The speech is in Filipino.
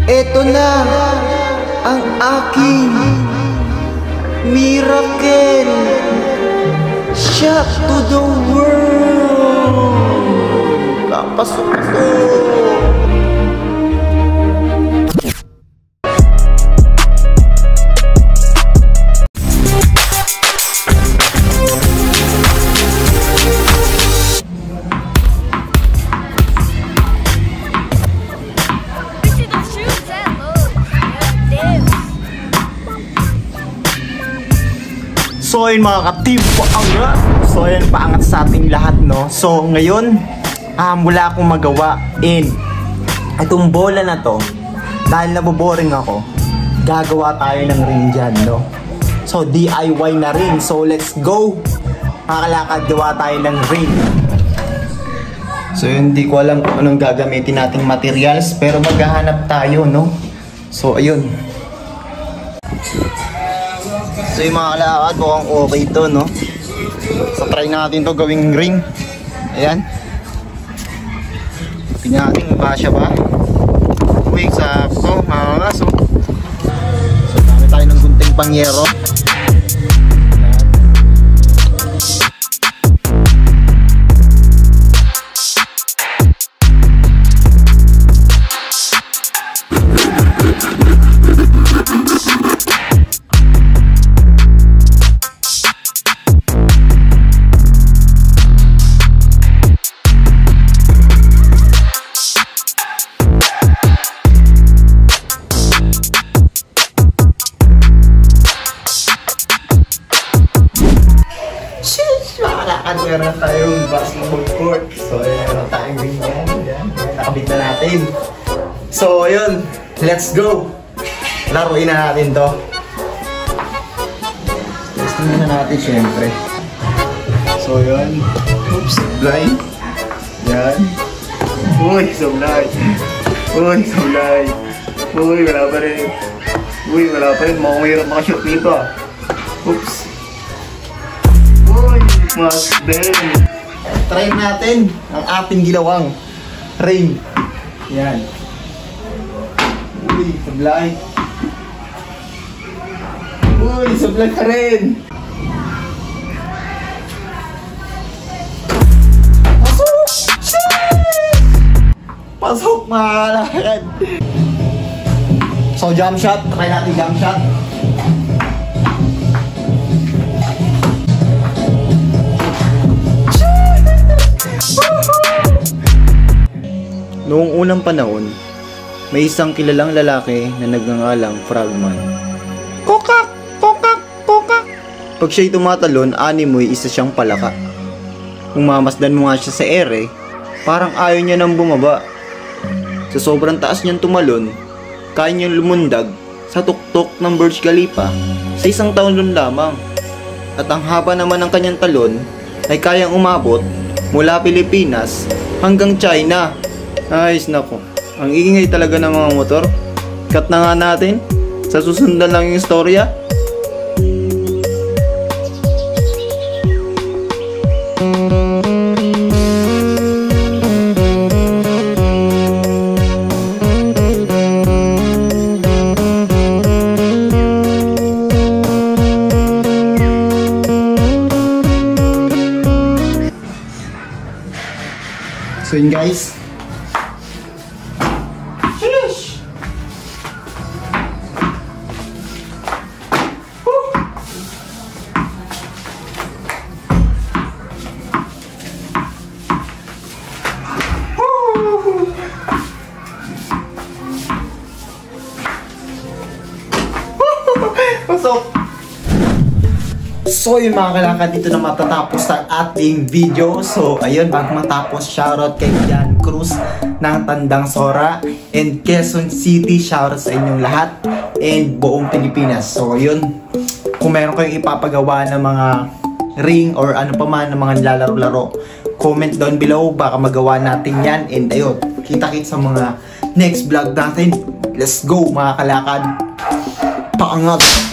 Eto na ang aking miracle shot to the world. Papasok ko. So yun mga ka-team, paangat! So yun, paangat sa ating lahat, no? So ngayon, wala akong magawa. And itong bola na to, dahil naboboring ako, gagawa tayo ng ring dyan, no? So DIY na rin. So let's go! Makakalakad, gawa tayo ng ring. So yun, hindi ko alam kung anong gagamitin nating materials, pero maghahanap tayo, no? So ayun. So yung mga kalakad, mukhang okay to, no? So try natin to gawing ring. Ayan. Tingnan natin kung kasya ba. Uy, sakto, mga kaso. So dami tayo ng gunting pangyero. Meron tayong basketball court. So, meron tayong ring yan. Nakabit na natin. So, yun. Let's go. Laruin na natin to. Testing na natin, syempre. So, yun. Oops, blind. Yan. Uy, sublay. Uy, sublay. Uy, wala pa rin. Uy, wala pa rin. Mukhang mahirap makashoot nito, ah. Oops. Mas din. Try natin ang ating ginawang ring. Yan. Uy, sablay. Uy, sablay ka rin. Pasok! Pasok, mga kalakad. So, jump shot. Try natin jump shot. Noong unang panahon, may isang kilalang lalaki na nagngangalang Frogman. Kokak! Kokak! Kokak! Pag siya'y tumatalon, animoy isa siyang palaka. Kung mamasdan mo nga siya sa ere, parang ayaw niya nang bumaba. Sa sobrang taas niyang tumalon, kaya niyang lumundag sa tuktok ng Burj Khalifa sa isang taon lang lamang. At ang haba naman ng kanyang talon ay kayang umabot mula Pilipinas hanggang China. Ayos, nako. Ang ingay talaga ng mga motor. Cut na nga natin. Sa susundan lang yung istorya. So yun, guys. Pasok! So yung mga kalakad, dito na matatapos ang ating video. So ayun, bago matapos, shoutout kay Jan Cruz ng Tandang Sora and Quezon City. Shoutout sa inyong lahat and buong Pilipinas. So yun, kung meron kayong ipapagawa ng mga ring or ano pa man ng mga nilalaro-laro, comment down below, baka magawa natin yan. And ayun, kita-kits sa mga next vlog natin. Let's go mga kalakad. Paangat!